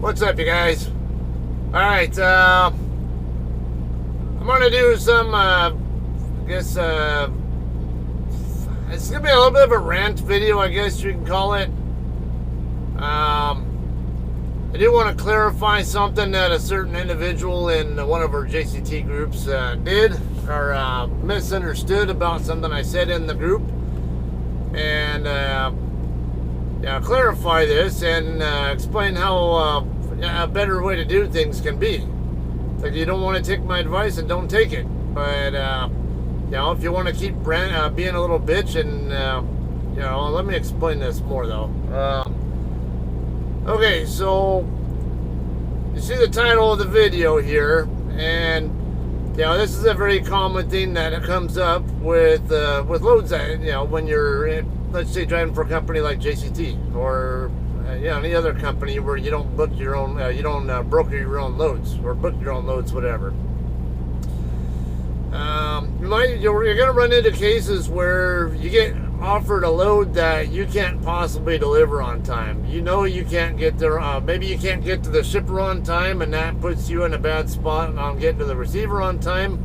What's up, you guys? Alright, I'm gonna do some, it's gonna be a little bit of a rant video, I guess you can call it. I do want to clarify something that a certain individual in one of our JCT groups did, or misunderstood about something I said in the group. And, clarify this and explain how a better way to do things can be. Like, you don't want to take my advice and don't take it. But, if you want to keep being a little bitch and, let me explain this more though. Okay, so you see the title of the video here, and this is a very common thing that comes up with loads that when you're let's say driving for a company like JCT or any other company where you don't book your own, you don't broker your own loads or book your own loads, whatever. You're going to run into cases where you get offered a load that you can't possibly deliver on time. You can't get there. Maybe you can't get to the shipper on time, and that puts you in a bad spot on getting to the receiver on time.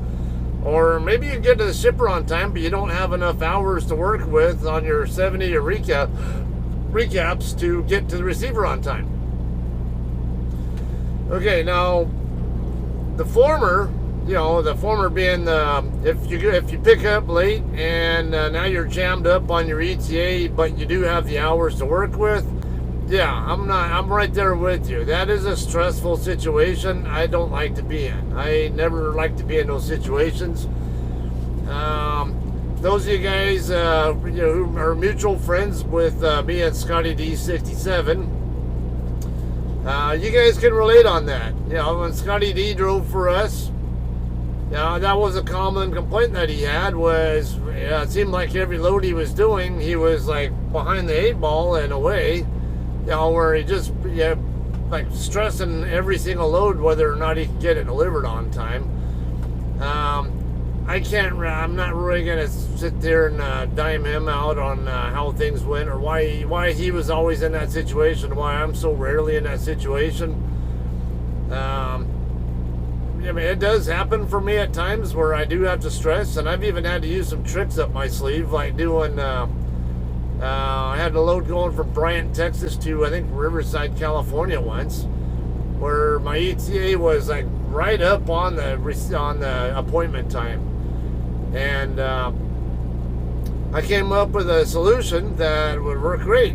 Or maybe you get to the shipper on time, but you don't have enough hours to work with on your 70 or recaps to get to the receiver on time. Okay, now the former being if you pick up late and now you're jammed up on your ETA, but you do have the hours to work with. Yeah, I'm right there with you. That is a stressful situation I don't like to be in. I never like to be in those situations. Those of you guys who are mutual friends with me and Scotty D67, you guys can relate on that. When Scotty D drove for us, that was a common complaint that he had. Was it seemed like every load he was doing, he was like behind the 8-ball in a way. Where he just like stressing every single load whether or not he can get it delivered on time. I'm not really gonna sit there and dime him out on how things went or why he was always in that situation, why I'm so rarely in that situation. It does happen for me at times where I do have to stress, and I've even had to use some tricks up my sleeve, like doing. I had a load going from Bryant, Texas to I think Riverside, California once, where my ETA was like right up on the appointment time, and I came up with a solution that would work great.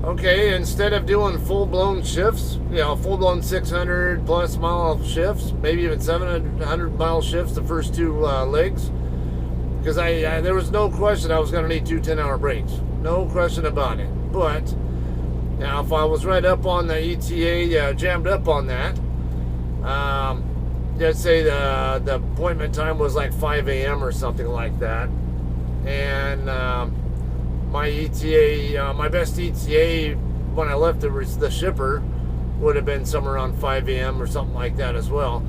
Okay, instead of doing full-blown shifts, full-blown 600 plus mile shifts, maybe even 700 mile shifts the first two legs. Because there was no question I was going to need 2 10-hour breaks. No question about it. But, if I was right up on the ETA, jammed up on that, let's say the appointment time was like 5 a.m. or something like that. And my ETA, my best ETA when I left the shipper would have been somewhere around 5 a.m. or something like that as well.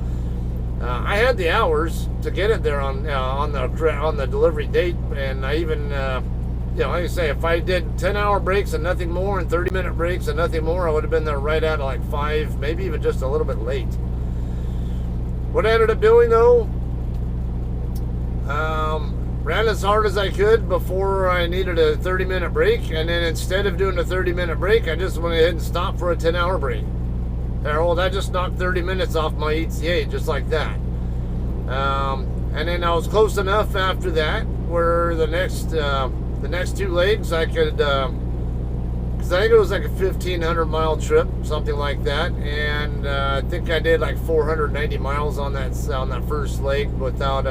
I had the hours to get it there on the delivery date, and I even, like I say, if I did 10-hour breaks and nothing more, and 30-minute breaks and nothing more, I would have been there right at like 5, maybe even just a little bit late. What I ended up doing though, ran as hard as I could before I needed a 30-minute break, and then instead of doing a 30-minute break, I just went ahead and stopped for a 10-hour break. Well, that just knocked 30 minutes off my ETA, just like that. And then I was close enough after that, where the next 2 legs I could, because I think it was like a 1,500 mile trip, something like that, and I think I did like 490 miles on that first leg without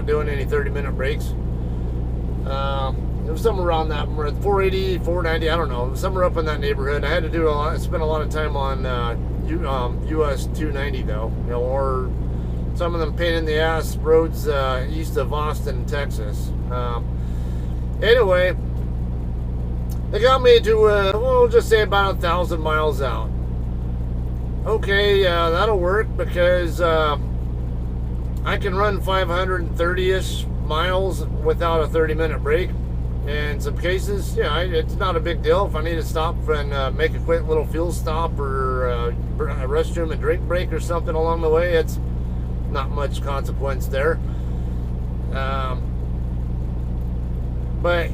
doing any 30-minute breaks. It was somewhere around that, 480, 490, I don't know, somewhere up in that neighborhood. I had to spend a lot of time on US 290 though, or some of them pain in the ass roads east of Austin, Texas. Anyway, they got me to, we'll just say about 1,000 miles out. Okay, that'll work because I can run 530-ish miles without a 30-minute break. In some cases, yeah, it's not a big deal. If I need to stop and make a quick little fuel stop or a restroom and drink break or something along the way, it's not much consequence there. But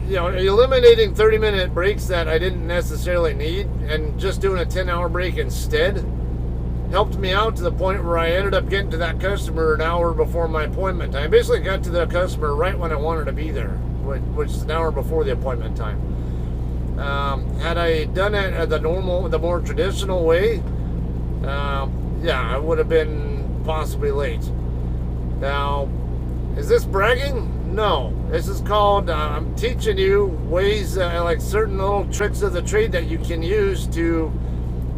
eliminating 30-minute breaks that I didn't necessarily need and just doing a 10-hour break instead helped me out to the point where I ended up getting to that customer an hour before my appointment time. I basically got to the customer right when I wanted to be there, which is an hour before the appointment time. Had I done it the more traditional way, I would have been possibly late. Now, is this bragging? No. This is called, I'm teaching you ways, like certain little tricks of the trade that you can use to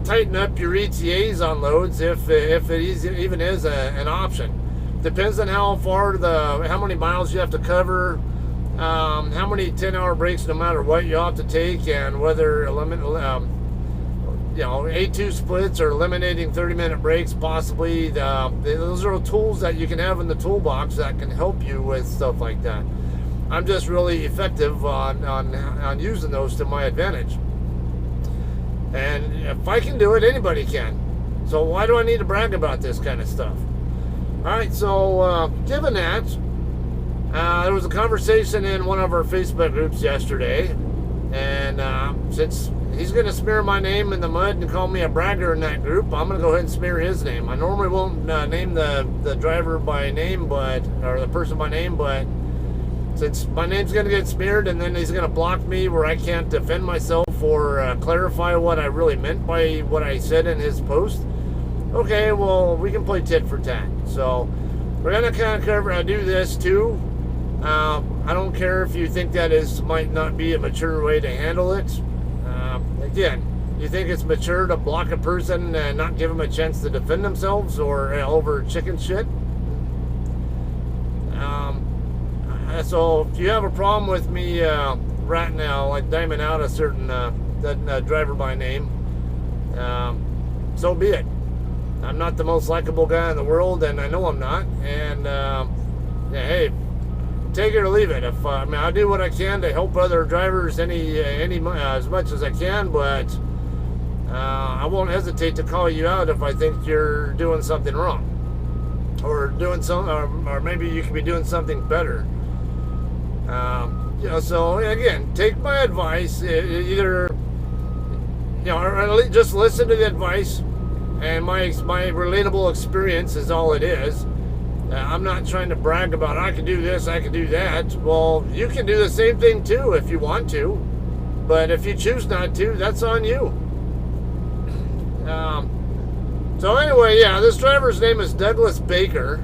tighten up your ETAs on loads if it even is an option. Depends on how many miles you have to cover, how many 10-hour breaks no matter what you have to take, and whether A2 splits or eliminating 30-minute breaks possibly. Those are tools that you can have in the toolbox that can help you with stuff like that. I'm just really effective on using those to my advantage. And if I can do it, anybody can. So why do I need to brag about this kind of stuff? All right, so given that, there was a conversation in one of our Facebook groups yesterday, and since he's going to smear my name in the mud and call me a bragger in that group, I'm going to go ahead and smear his name. I normally won't name the driver by name, or the person by name, but since my name's going to get smeared and then he's going to block me where I can't defend myself or clarify what I really meant by what I said in his post, okay, well, we can play tit for tat. So we're going to kind of do this too. I don't care if you think that might not be a mature way to handle it. Again, you think it's mature to block a person and not give them a chance to defend themselves or over chicken shit? So if you have a problem with me right now, like diming out a certain driver by name, so be it. I'm not the most likable guy in the world, and I know I'm not. And hey, take it or leave it. If I do what I can to help other drivers as much as I can, but I won't hesitate to call you out if I think you're doing something wrong, or or maybe you could be doing something better. So again, take my advice. Either or at least just listen to the advice, and my relatable experience is all it is. I'm not trying to brag about I can do this, I can do that. Well, you can do the same thing too if you want to, but if you choose not to, that's on you. So anyway, this driver's name is Douglas Baker.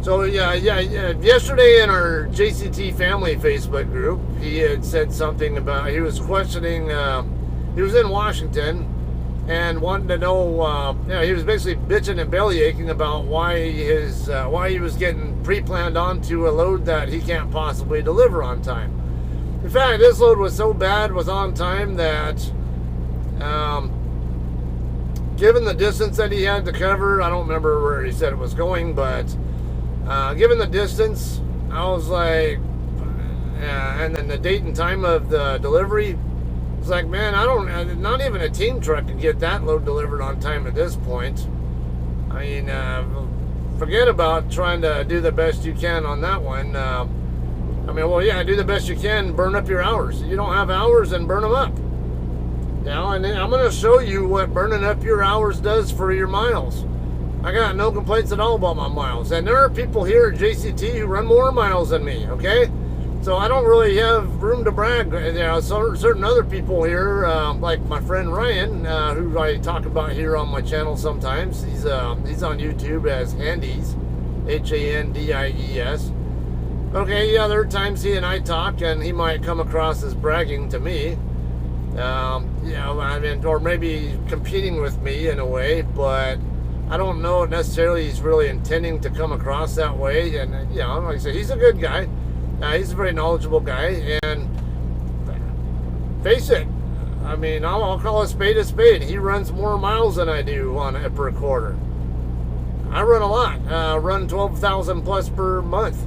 So yesterday in our JCT family Facebook group, he had said something about, he was questioning, he was in Washington and wanted to know, he was basically bitching and bellyaching about why he was getting pre-planned onto a load that he can't possibly deliver on time. In fact, this load was so bad, was on time, that given the distance that he had to cover, I don't remember where he said it was going, but given the distance, I was like, and then the date and time of the delivery, it's like, man, not even a team truck can get that load delivered on time at this point. I mean, forget about trying to do the best you can on that one. Do the best you can, burn up your hours. If you don't have hours, then burn them up. And I'm going to show you what burning up your hours does for your miles. I got no complaints at all about my miles. And there are people here at JCT who run more miles than me, okay? So I don't really have room to brag. Certain other people here, like my friend Ryan, who I talk about here on my channel sometimes. He's on YouTube as Handies, Handies. Okay, there are times he and I talk, and he might come across as bragging to me. Or maybe competing with me in a way, but I don't know necessarily he's really intending to come across that way. And like I said, he's a good guy. He's a very knowledgeable guy, and face it, I'll call a spade a spade. He runs more miles than I do per quarter. I run a lot. Run 12,000 plus per month.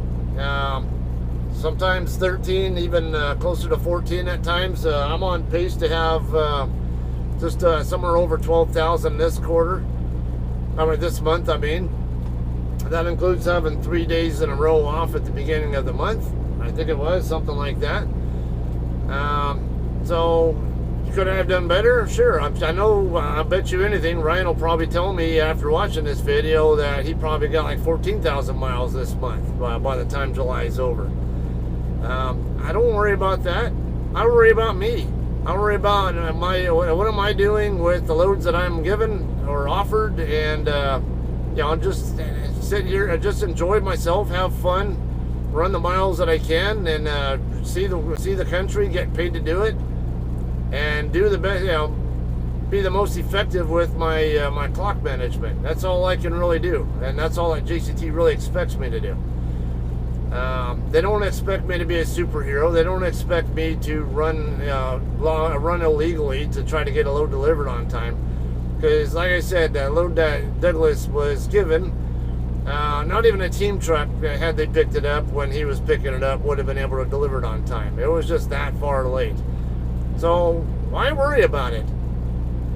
Sometimes 13, even closer to 14 at times. I'm on pace to have just somewhere over 12,000 this quarter. This month, I mean. That includes having 3 days in a row off at the beginning of the month. I think it was, something like that. So, could I have done better? Sure. I know, I bet you anything, Ryan will probably tell me after watching this video that he probably got like 14,000 miles this month by the time July is over. I don't worry about that. I worry about me. I worry about what am I doing with the loads that I'm given or offered, and just sit here and just enjoy myself, have fun, run the miles that I can, and see the country, get paid to do it, and do the best. Be the most effective with my my clock management. That's all I can really do, and that's all that JCT really expects me to do. They don't expect me to be a superhero. They don't expect me to run illegally to try to get a load delivered on time. Because, like I said, that load that Douglas was given, not even a team truck, had they picked it up when he was picking it up, would have been able to deliver it on time. It was just that far late. So, why worry about it?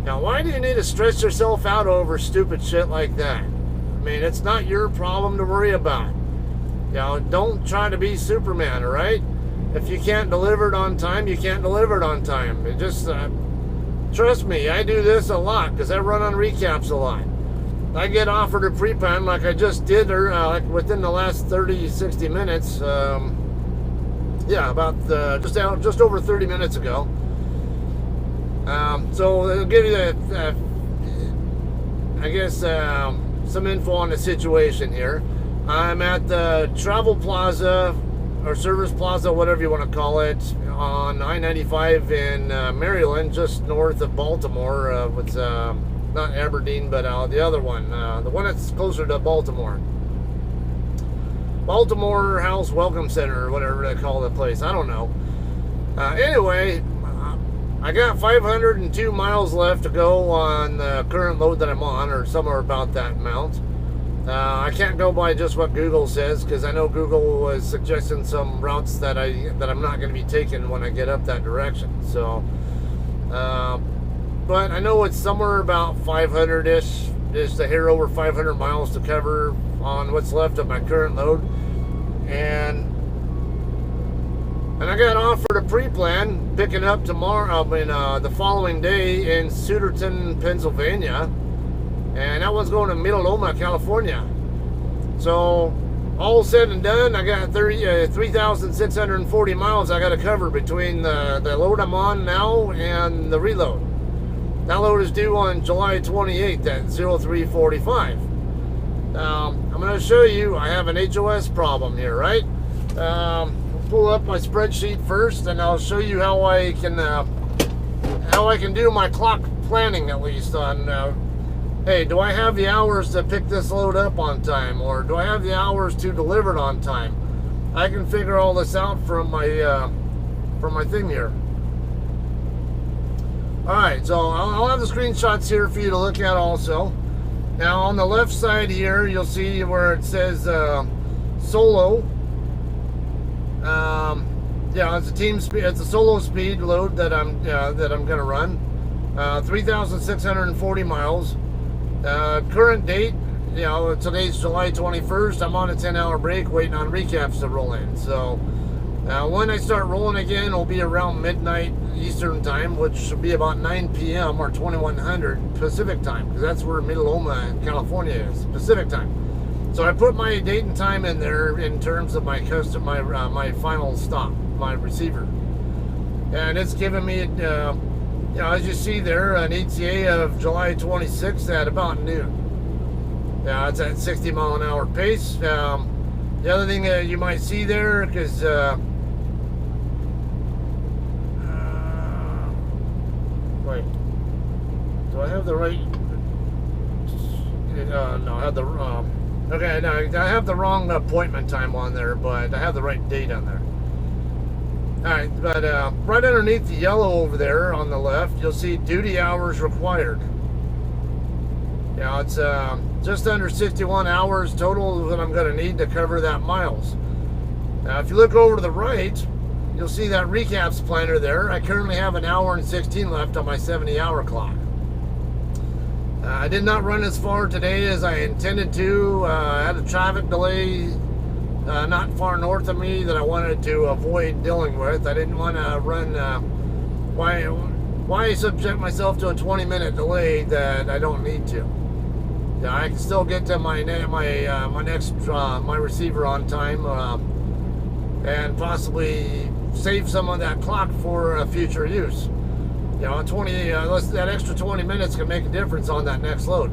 Now, why do you need to stress yourself out over stupid shit like that? I mean, it's not your problem to worry about. Don't try to be Superman, all right? If you can't deliver it on time, you can't deliver it on time. It just, trust me, I do this a lot because I run on recaps a lot. I get offered a pre-plan like I just did, or like within the last 30, 60 minutes. About just over 30 minutes ago. So it'll give you some info on the situation here. I'm at the Travel Plaza, or Service Plaza, whatever you want to call it, on I-95 in Maryland, just north of Baltimore. It's not Aberdeen, but the other one, the one that's closer to Baltimore. Baltimore House Welcome Center, or whatever they call the place. I don't know. Anyway, I got 502 miles left to go on the current load that I'm on, or somewhere about that amount. I can't go by just what Google says, because I know Google was suggesting some routes that I'm not going to be taking when I get up that direction. So, but I know it's somewhere about 500-ish, just a hair over 500 miles to cover on what's left of my current load, and I got offered a pre-plan picking up tomorrow, the following day in Suderton, Pennsylvania. And that one's going to Mililoma, California. So, all said and done, I got 3,640 miles I got to cover between the load I'm on now and the reload. That load is due on July 28th at 03:45. I'm going to show you, I have an HOS problem here, right? Pull up my spreadsheet first, and I'll show you how I can do my clock planning, at least on. Hey, do I have the hours to pick this load up on time, or do I have the hours to deliver it on time? I can figure all this out from my thing here. All right, so I'll have the screenshots here for you to look at also. Now on the left side here, you'll see where it says solo. It's a team speed. It's a solo speed load that I'm going to run. 3,640 miles. Current date, today's July 21st. I'm on a 10-hour break waiting on recaps to roll in. So when I start rolling again, it'll be around midnight Eastern time, which should be about 9 p.m. or 2100 Pacific time, because that's where Mililoma, California is, Pacific time. So I put my date and time in there in terms of my my final stop, my receiver, and it's giving me as you see there, an ETA of July 26th at about noon. It's at 60 mile an hour pace. The other thing that you might see there, because wait, do I have the right? No, I have the okay. No, I have the wrong appointment time on there, but I have the right date on there. Alright, but right underneath the yellow over there on the left, you'll see duty hours required. You know, it's just under 61 hours total that I'm going to need to cover that miles. Now, if you look over to the right, you'll see that recaps planner there. I currently have an hour and 16 left on my 70-hour clock. I did not run as far today as I intended to. I had a traffic delay not far north of me that I wanted to avoid dealing with. I didn't want to run. Why subject myself to a 20-minute delay that I don't need to? Yeah, I can still get to my receiver on time and possibly save some of that clock for future use. You know, that extra 20 minutes can make a difference on that next load.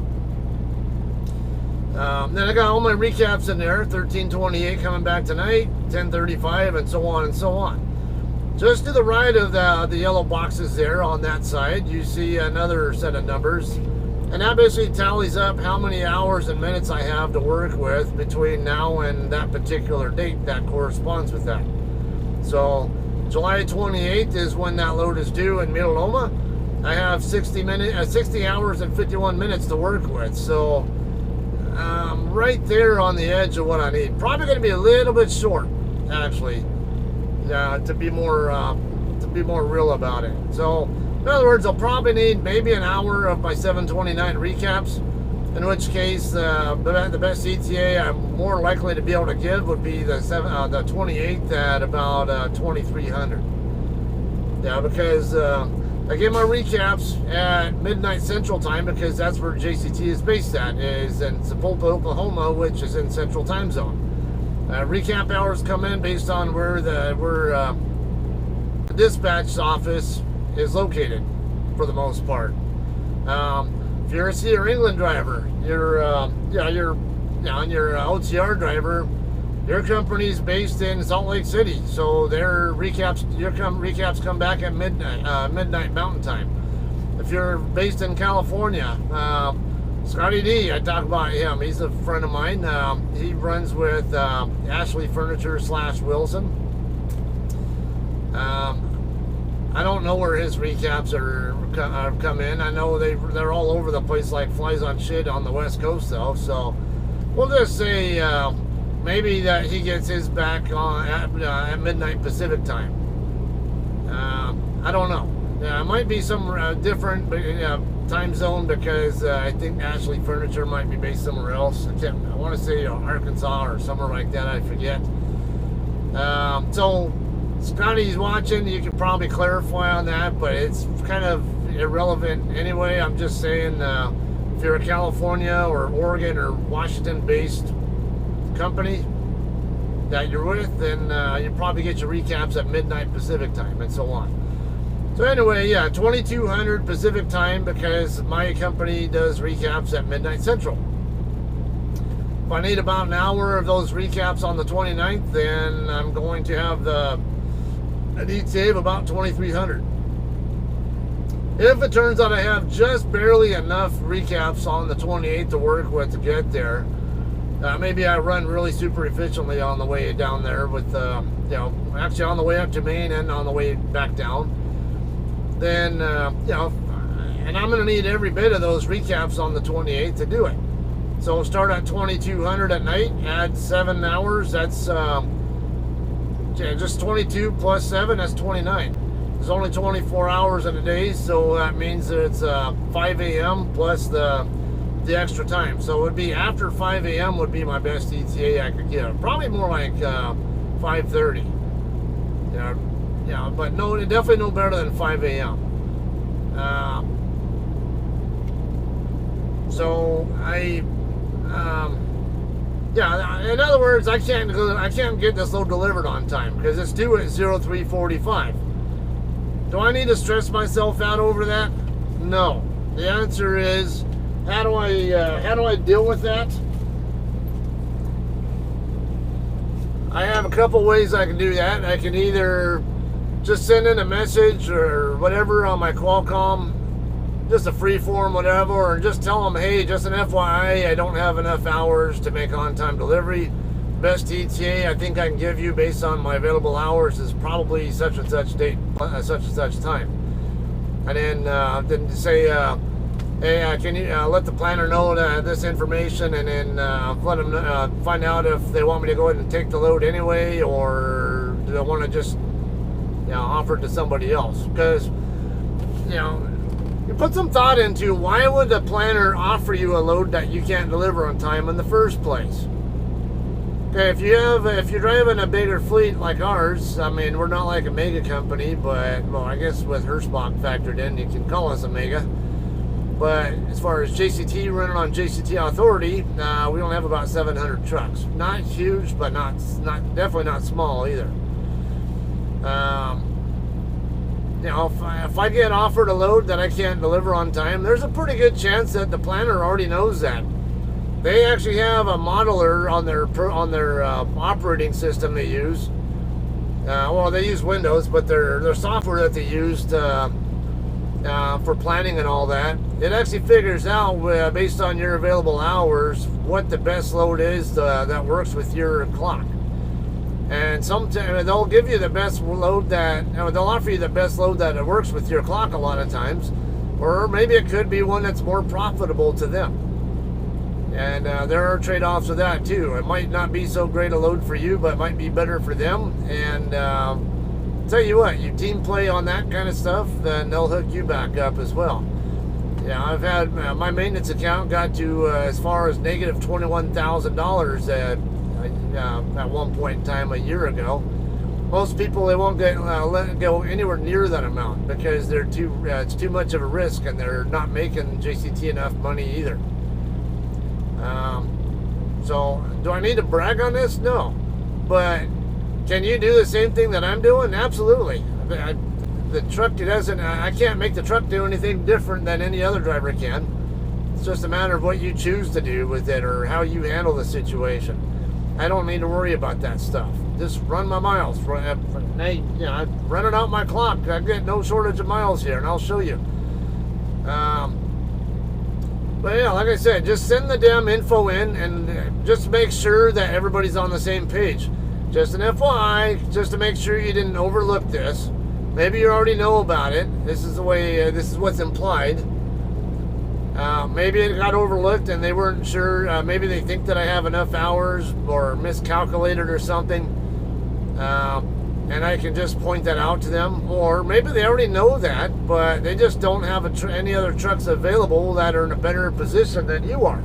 Then I got all my recaps in there, 1328 coming back tonight, 1035, and so on and so on. Just to the right of the yellow boxes there on that side, you see another set of numbers. And that basically tallies up how many hours and minutes I have to work with between now and that particular date that corresponds with that. So July 28th is when that load is due in Melaloma. I have 60 hours and 51 minutes to work with. So right there on the edge of what I need. Probably going to be a little bit short, actually, to be more real about it. So in other words, I'll probably need maybe an hour of my 729 recaps, in which case the best ETA I'm more likely to be able to give would be the 28th at about 2300. Yeah, because I get my recaps at midnight Central Time because that's where JCT is based at, is in Sapulpa, Oklahoma, which is in Central Time Zone. Recap hours come in based on where the dispatch office is located, for the most part. If you're a Cedar England driver, you're OTR driver, your company's based in Salt Lake City, so your recaps come back at midnight Mountain Time. If you're based in California, Scotty D, I talk about him. He's a friend of mine. He runs with Ashley Furniture / Wilson. I don't know where his recaps are come in. I know they're all over the place like flies on shit on the West Coast though. So we'll just say maybe that he gets his back on at midnight Pacific Time. I don't know. It might be some different time zone because I think Ashley Furniture might be based somewhere else. I want to say Arkansas or somewhere like that. I forget. So Scotty's watching. You could probably clarify on that, but it's kind of irrelevant anyway. I'm just saying if you're a California or Oregon or Washington-based company that you're with, then you probably get your recaps at midnight Pacific Time and so on. So anyway, yeah, 2200 Pacific Time because my company does recaps at midnight Central. If I need about an hour of those recaps on the 29th, then I'm going to have an ETA of about 2300. If it turns out I have just barely enough recaps on the 28th to work with to get there, maybe I run really super efficiently on the way down there with, actually on the way up to Maine and on the way back down. Then, and I'm going to need every bit of those recaps on the 28th to do it. So start at 2200 at night, add 7 hours, that's just 22 plus 7, that's 29. There's only 24 hours in a day, so that means that it's 5 a.m. plus the extra time. So it would be after 5 a.m. would be my best ETA I could get. Probably more like 5:30. But no, definitely no better than 5 a.m. In other words, I can't get this load delivered on time because it's due at 03:45. Do I need to stress myself out over that? No. The answer is, how do I deal with that? I have a couple ways I can do that. I can either just send in a message or whatever on my Qualcomm, just a free form, whatever, or just tell them, hey, just an FYI, I don't have enough hours to make on-time delivery. Best ETA I think I can give you based on my available hours is probably such and such date, such and such time. And then say, hey, can you let the planner know this information, and then let them find out if they want me to go ahead and take the load anyway, or do they want to just offer it to somebody else? Because you put some thought into, why would the planner offer you a load that you can't deliver on time in the first place? Okay, if you're driving a bigger fleet like ours, I mean, we're not like a mega company, but, well, I guess with Hirschbach factored in, you can call us a mega. But as far as JCT, running on JCT Authority, we only have about 700 trucks. Not huge, but not definitely not small either. If I get offered a load that I can't deliver on time, there's a pretty good chance that the planner already knows that. They actually have a modeler on their operating system they use. Well, they use Windows, but their software that they used for planning and all that, it actually figures out based on your available hours what the best load is that works with your clock. And sometimes they'll give you the best load they'll offer you the best load that works with your clock a lot of times, or maybe it could be one that's more profitable to them. And there are trade-offs with that too. It might not be so great a load for you, but it might be better for them. And tell you what, you team play on that kind of stuff, then they'll hook you back up as well. Yeah, I've had my maintenance account got to as far as negative $21,000 at one point in time a year ago. Most people, they won't let go anywhere near that amount because it's too much of a risk, and they're not making JCT enough money either. So do I need to brag on this? No. But can you do the same thing that I'm doing? Absolutely. The truck, I can't make the truck do anything different than any other driver can. It's just a matter of what you choose to do with it or how you handle the situation. I don't need to worry about that stuff. Just run my miles. I'm running out my clock. I get no shortage of miles here, and I'll show you. But yeah, like I said, just send the damn info in and just make sure that everybody's on the same page. Just an FYI, just to make sure you didn't overlook this. Maybe you already know about it. This is what's implied. Maybe it got overlooked and they weren't sure. Maybe they think that I have enough hours or miscalculated or something. And I can just point that out to them. Or maybe they already know that, but they just don't have any other trucks available that are in a better position than you are.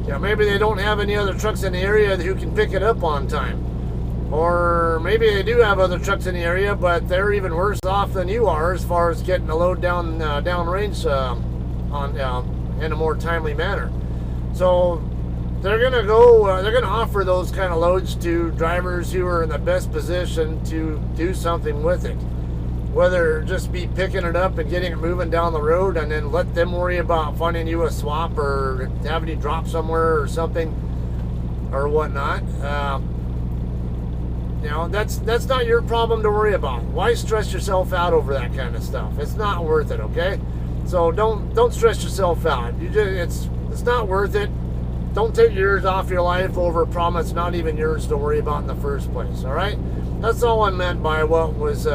Yeah, maybe they don't have any other trucks in the area who can pick it up on time. Or maybe they do have other trucks in the area, but they're even worse off than you are as far as getting a load downrange in a more timely manner. So they're gonna offer those kind of loads to drivers who are in the best position to do something with it. Whether just be picking it up and getting it moving down the road, and then let them worry about finding you a swap or having you drop somewhere or something or whatnot. That's not your problem to worry about. Why stress yourself out over that kind of stuff? It's not worth it, okay? So don't stress yourself out. It's not worth it. Don't take years off your life over a problem that's not even yours to worry about in the first place, all right? That's all I meant by what was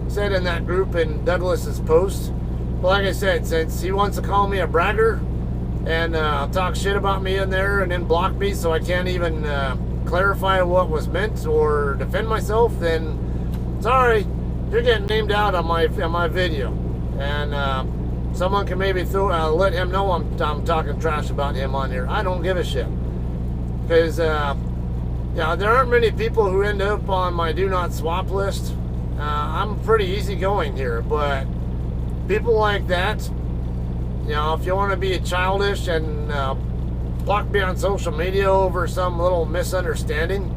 said in that group in Douglas's post. But like I said, since he wants to call me a bragger and talk shit about me in there and then block me so I can't even clarify what was meant or defend myself, then sorry, you're getting named out on my video. And someone can maybe let him know I'm talking trash about him on here. I don't give a shit. Because, there aren't many people who end up on my do not swap list. I'm pretty easygoing here, but people like that, if you want to be childish and block me on social media over some little misunderstanding,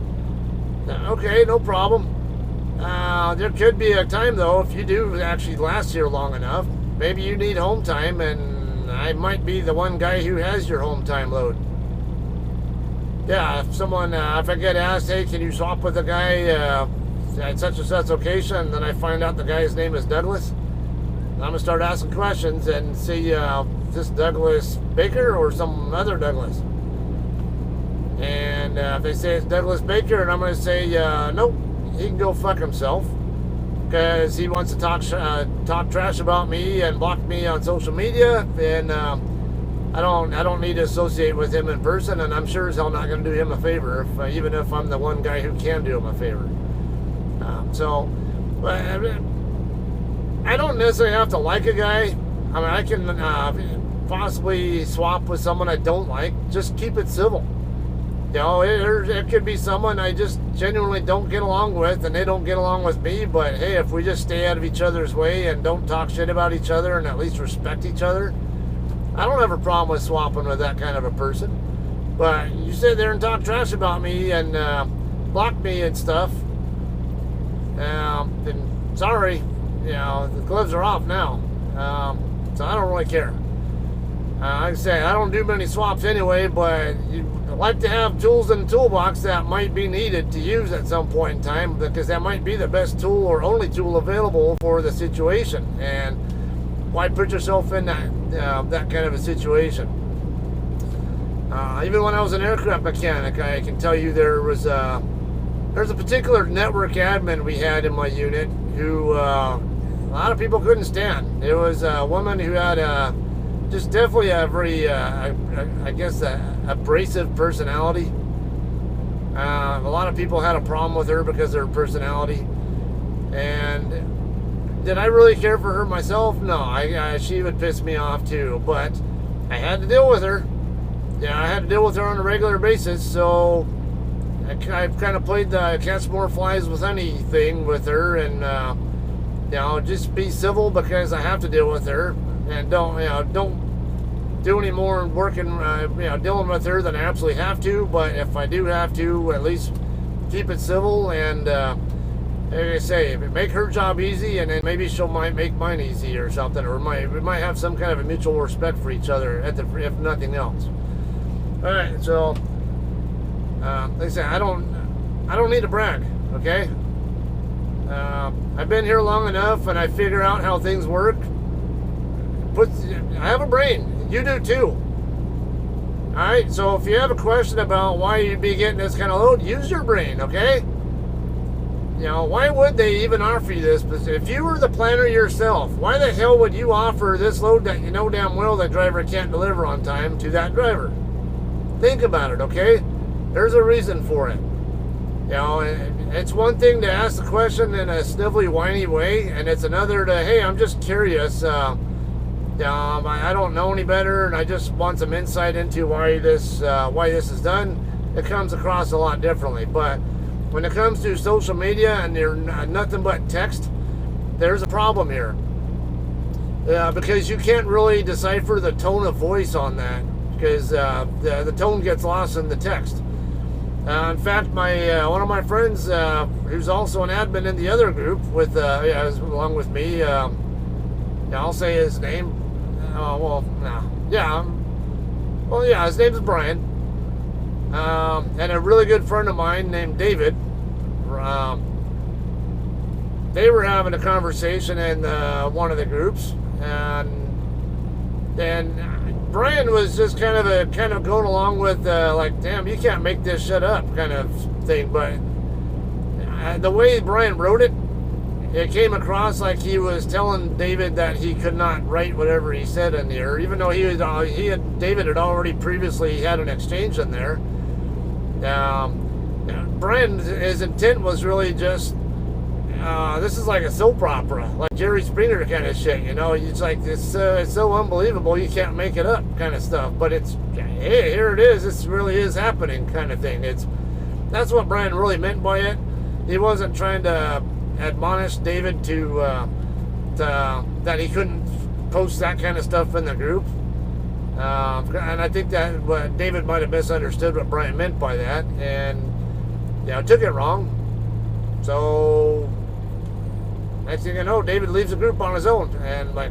okay, no problem. There could be a time, though, if you do actually last here long enough, maybe you need home time, and I might be the one guy who has your home time load. Yeah, if I get asked, hey, can you swap with a guy at such and such location, and then I find out the guy's name is Douglas, I'm going to start asking questions and see is this Douglas Baker or some other Douglas. And if they say it's Douglas Baker, and I'm going to say, nope, he can go fuck himself. because he wants to talk trash about me and block me on social media, and I don't need to associate with him in person, and I'm sure as hell not going to do him a favor, even if I'm the one guy who can do him a favor. I don't necessarily have to like a guy. I mean, I can possibly swap with someone I don't like. Just keep it civil. You know, it could be someone I just genuinely don't get along with, and they don't get along with me, but hey, if we just stay out of each other's way and don't talk shit about each other and at least respect each other, I don't have a problem with swapping with that kind of a person. But you sit there and talk trash about me and block me and stuff, then sorry, you know, the gloves are off now. So I don't really care. Like I say, I don't do many swaps anyway, but you like to have tools in the toolbox that might be needed to use at some point in time, because that might be the best tool or only tool available for the situation. And why put yourself in that kind of a situation? Even when I was an aircraft mechanic, I can tell you there's a particular network admin we had in my unit who a lot of people couldn't stand. It was a woman who had just definitely a very, I guess, abrasive personality. A lot of people had a problem with her because of her personality. And did I really care for her myself? No, she would piss me off too. But I had to deal with her. Yeah, I had to deal with her on a regular basis. So I kind of played the catch more flies with anything with her, and you know, just be civil because I have to deal with her, and don't do any more working, dealing with her than I absolutely have to. But if I do have to, at least keep it civil, and like I say, make her job easy, and then maybe she'll might make mine easy or something, or we might have some kind of a mutual respect for each other if nothing else. All right, so like I say, I don't need to brag, okay? I've been here long enough, and I figure out how things work. I have a brain. You do too. Alright, so if you have a question about why you'd be getting this kind of load, use your brain, okay? You know, why would they even offer you this? If you were the planner yourself, why the hell would you offer this load that you know damn well that driver can't deliver on time to that driver? Think about it, okay? There's a reason for it. You know, it's one thing to ask the question in a snivelly, whiny way, and it's another to, hey, I'm just curious. I don't know any better, and I just want some insight into why this is done. It comes across a lot differently. But when it comes to social media and you're nothing but text, there's a problem here. Because you can't really decipher the tone of voice on that, because the tone gets lost in the text. In fact, one of my friends, who's also an admin in the other group along with me, I'll say his name. His name is Brian, and a really good friend of mine named David. They were having a conversation in one of the groups, and then Brian was just kind of going along with like, damn, you can't make this shit up kind of thing. But the way Brian wrote it, it came across like he was telling David that he could not write whatever he said in there, even though David had already previously had an exchange in there. Brian, his intent was really just, this is like a soap opera, like Jerry Springer kind of shit, you know. It's like, it's so unbelievable you can't make it up kind of stuff. But it's, hey, here it is, this really is happening kind of thing. That's what Brian really meant by it. He wasn't trying to admonish David to that he couldn't post that kind of stuff in the group, and I think that David might have misunderstood what Brian meant by that, and took it wrong. So next thing you know, David leaves the group on his own, and like,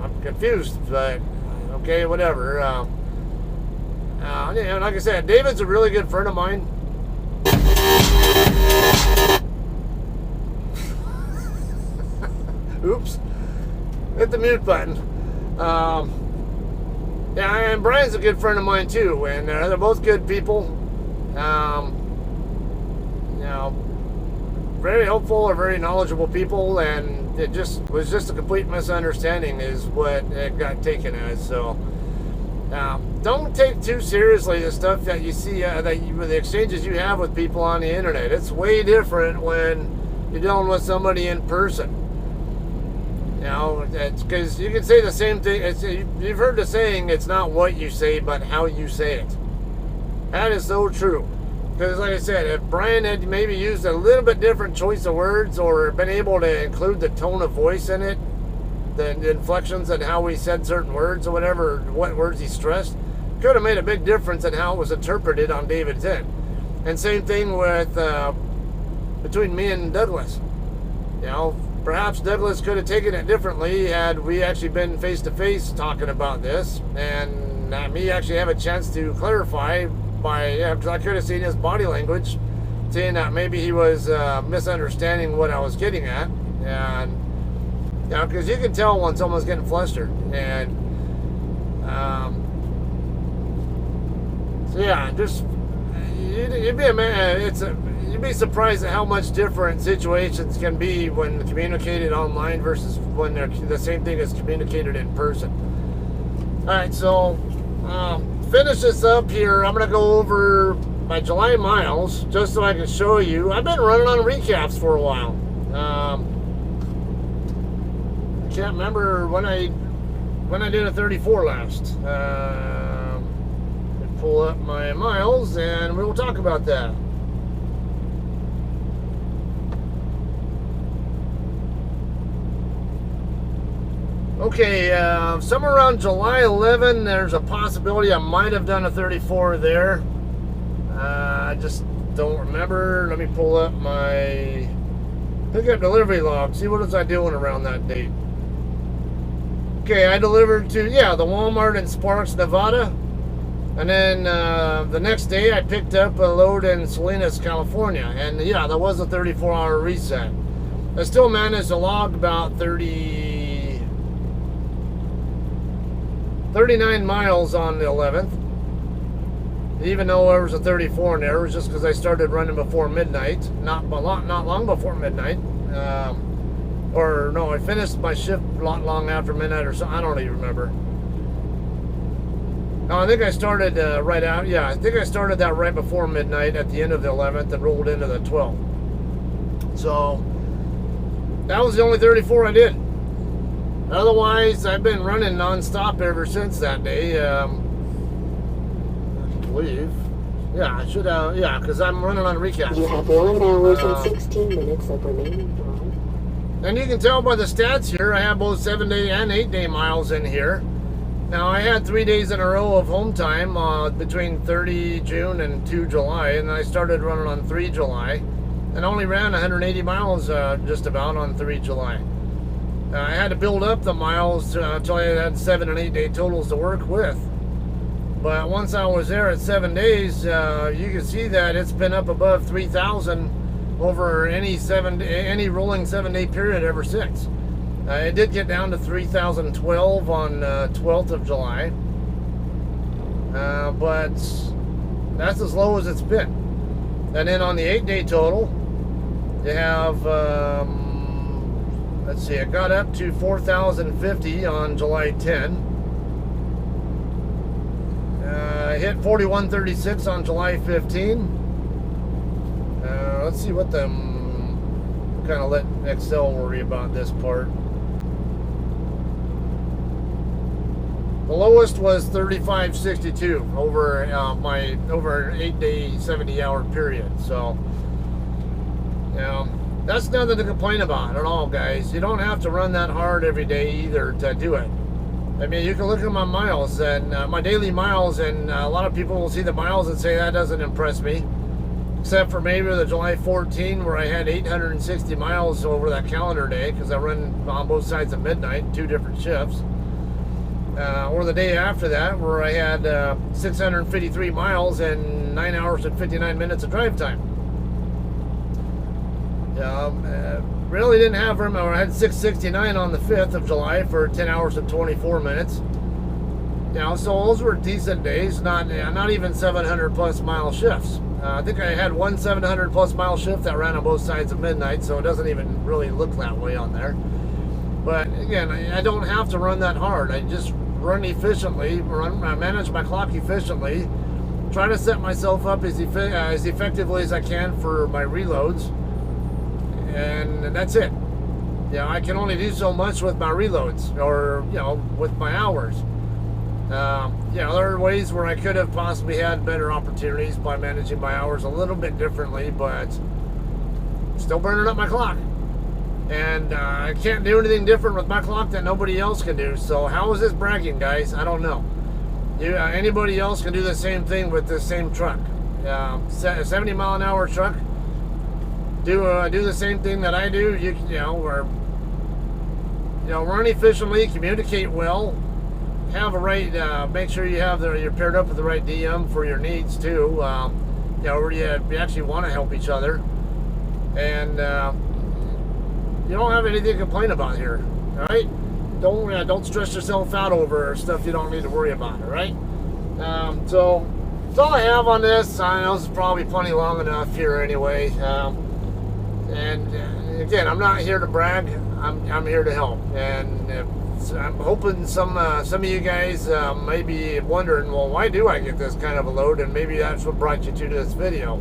I'm confused, but okay, whatever. Like I said, David's a really good friend of mine. Oops, hit the mute button. And Brian's a good friend of mine too, and they're both good people. very helpful or very knowledgeable people, and it just was just a complete misunderstanding is what it got taken as. So don't take too seriously the stuff that you see, the exchanges you have with people on the internet. It's way different when you're dealing with somebody in person. You know, because you can say the same thing. You've heard the saying, it's not what you say, but how you say it. That is so true. Because like I said, if Brian had maybe used a little bit different choice of words or been able to include the tone of voice in it, the inflections and how he said certain words or whatever, what words he stressed, could have made a big difference in how it was interpreted on David's end. And same thing with between me and Douglas. You know, perhaps Douglas could have taken it differently had we actually been face-to-face talking about this, and me actually have a chance to clarify because I could have seen his body language saying that maybe he was misunderstanding what I was getting at. And you know, because you can tell when someone's getting flustered. And so yeah, just you'd be surprised at how much different situations can be when communicated online versus when they're the same thing as communicated in person. All right, so finish this up here. I'm gonna go over my July miles just so I can show you. I've been running on recaps for a while. I can't remember when I did a 34 last. Pull up my miles and we will talk about that. Okay, somewhere around July 11, there's a possibility I might have done a 34 there. I just don't remember. Let me pull up my pickup delivery log. See what was I doing around that date. Okay, I delivered to, the Walmart in Sparks, Nevada. And then the next day I picked up a load in Salinas, California. And that was a 34-hour reset. I still managed to log about 39 miles on the 11th. Even though there was a 34 in there, it was just because I started running before midnight. Not long before midnight. Or no, I finished my shift not long after midnight or something. I don't even remember. No, I think I started I think I started that right before midnight at the end of the 11th and rolled into the 12th. So that was the only 34 I did. Otherwise, I've been running non-stop ever since that day. I believe. Yeah, I should have. Yeah, because I'm running on recap. You have 1 hour and 16 minutes of remaining drive. And you can tell by the stats here, I have both 7-day and 8-day miles in here. Now, I had 3 days in a row of home time between 30 June and 2 July, and I started running on 3 July, and only ran 180 miles just about on 3 July. I had to build up the miles until I had 7 and 8 day totals to work with. But once I was there at 7 days, you can see that it's been up above 3,000 over any rolling 7-day period ever since. It did get down to 3,012 on 12th of July, but that's as low as it's been. And then on the 8-day total, you have, let's see, it got up to 4,050 on July 10. Hit 4136 on July 15. Let's see what kind of let Excel worry about this part. The lowest was 3562 over an 8-day, 70-hour period. So, that's nothing to complain about at all, guys. You don't have to run that hard every day either to do it. I mean, you can look at my miles and my daily miles, and a lot of people will see the miles and say that doesn't impress me. Except for maybe the July 14 where I had 860 miles over that calendar day because I run on both sides of midnight, 2 different shifts. Or the day after that where I had 653 miles and 9 hours and 59 minutes of drive time. Really didn't have room. I had 669 on the 5th of July for 10 hours and 24 minutes. So those were decent days, not even 700 plus mile shifts. I think I had one 700 plus mile shift that ran on both sides of midnight, so it doesn't even really look that way on there. But again, I don't have to run that hard. I just run efficiently, I manage my clock efficiently, try to set myself up as effectively as I can for my reloads, and that's it. I can only do so much with my reloads, or with my hours. There are ways where I could have possibly had better opportunities by managing my hours a little bit differently, but still burning up my clock. And I can't do anything different with my clock that nobody else can do. So how is this bragging, guys? I don't know. Anybody else can do the same thing with this same truck. A 70 mile an hour truck, do the same thing that I do. Run efficiently, communicate well, have a right, make sure you're paired up with the right DM for your needs too. Where you actually want to help each other, and you don't have anything to complain about here. All right, don't stress yourself out over stuff you don't need to worry about. All right. So that's all I have on this. I know this is probably plenty long enough here anyway. And again, I'm not here to brag. I'm here to help, and I'm hoping some of you guys may be wondering, well, why do I get this kind of a load? And maybe that's what brought you to this video.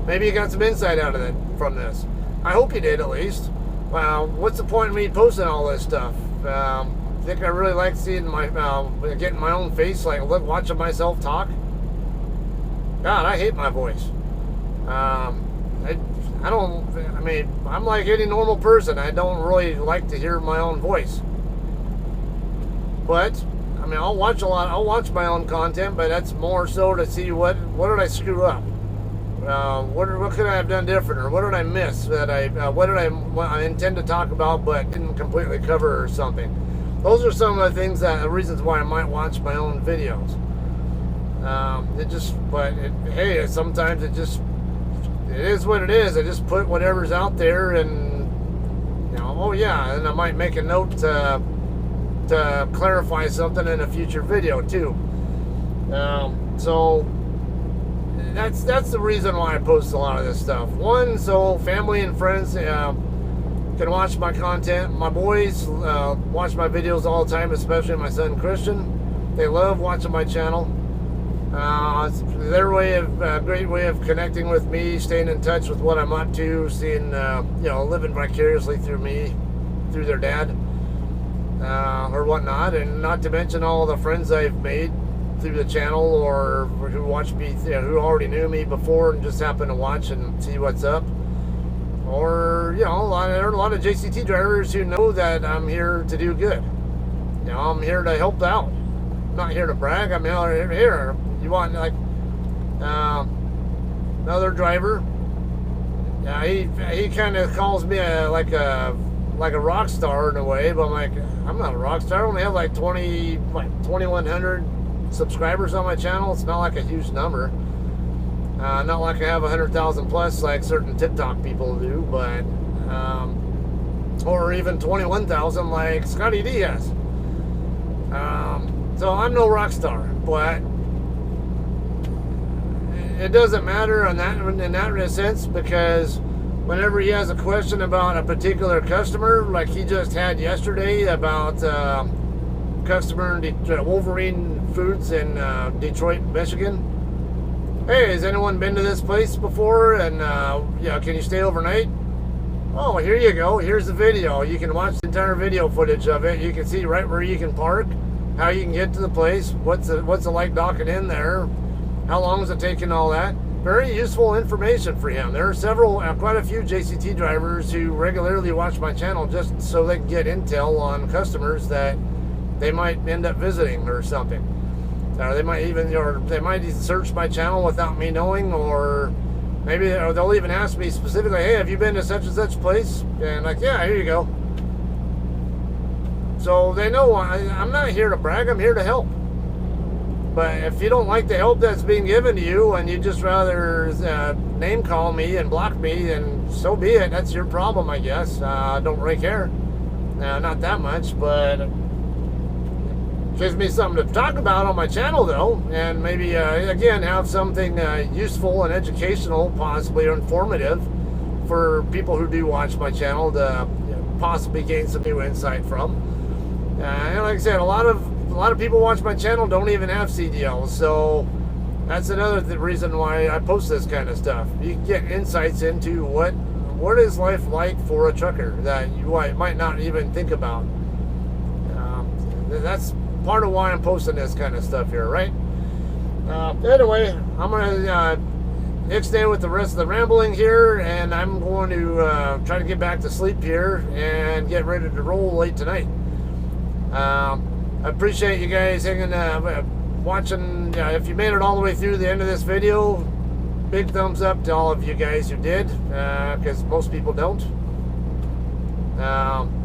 Maybe you got some insight out of it from this. I hope you did, at least. What's the point of me posting all this stuff? I think I really like seeing getting my own face, like watching myself talk. God, I hate my voice. I'm like any normal person. I don't really like to hear my own voice. But, I'll watch my own content, but that's more so to see what did I screw up? What could I have done different, or what did I miss what did I intend to talk about but didn't completely cover or something? Those are some of the reasons why I might watch my own videos. Sometimes it is what it is. I just put whatever's out there, and and I might make a note to clarify something in a future video too. So that's the reason why I post a lot of this stuff. One, so family and friends can watch my content. My boys watch my videos all the time, especially my son Christian. They love watching my channel. It's their great way of connecting with me, staying in touch with what I'm up to, seeing, living vicariously through me, through their dad, or whatnot, and not to mention all the friends I've made through the channel, or who watch me, who already knew me before and just happen to watch and see what's up, or there are a lot of JCT drivers who know that I'm here to do good. I'm here to help out. I'm not here to brag. I'm here. You want another driver? He kind of calls me like a rock star in a way, but I'm like, I'm not a rock star. I only have like 2,100 subscribers on my channel. It's not like a huge number. Not like I have 100,000 plus like certain TikTok people do, but or even 21,000 like Scotty D has. So I'm no rock star, but it doesn't matter in that sense, because whenever he has a question about a particular customer, like he just had yesterday about customer Wolverine Foods in Detroit, Michigan. Hey, has anyone been to this place before? And can you stay overnight? Oh, here you go. Here's the video. You can watch the entire video footage of it. You can see right where you can park, how you can get to the place, what's it like docking in there, how long is it taking, all that. Very useful information for him. There are quite a few JCT drivers who regularly watch my channel just so they can get intel on customers that they might end up visiting or something. They might even search my channel without me knowing, or maybe they'll even ask me specifically, hey, have you been to such and such place? And like, yeah, here you go. So they know I'm not here to brag, I'm here to help. But if you don't like the help that's being given to you, and you just rather name call me and block me, then so be it. That's your problem, I guess. I don't really care. Not that much, but gives me something to talk about on my channel, though, and maybe again have something useful and educational, possibly informative, for people who do watch my channel to possibly gain some new insight from. And like I said, a lot of people watch my channel don't even have CDLs, so that's another reason why I post this kind of stuff. You can get insights into what is life like for a trucker that you might not even think about. That's part of why I'm posting this kind of stuff here, right? Anyway, I'm gonna extend with the rest of the rambling here, and I'm going to try to get back to sleep here and get ready to roll late tonight. I appreciate you guys watching. If you made it all the way through the end of this video, big thumbs up to all of you guys who did, because most people don't.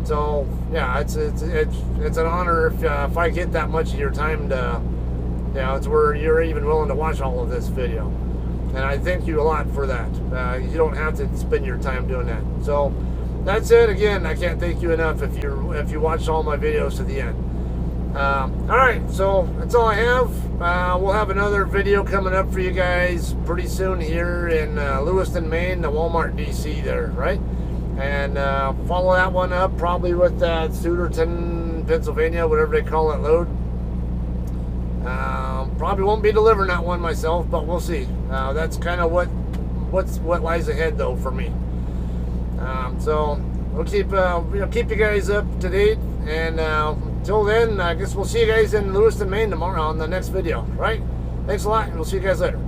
So yeah, it's an honor if I get that much of your time to, it's where you're even willing to watch all of this video, and I thank you a lot for that. You don't have to spend your time doing that. So that's it. Again, I can't thank you enough if you watched all my videos to the end. All right, so that's all I have. We'll have another video coming up for you guys pretty soon here in Lewiston, Maine, the Walmart DC there, right? And follow that one up probably with Suderton, Pennsylvania, whatever they call that load. Probably won't be delivering that one myself, but we'll see. That's kind of what lies ahead though for me. So we'll keep you guys up to date, and until then, I guess we'll see you guys in Lewiston, Maine tomorrow on the next video, right? Thanks a lot, and we'll see you guys later.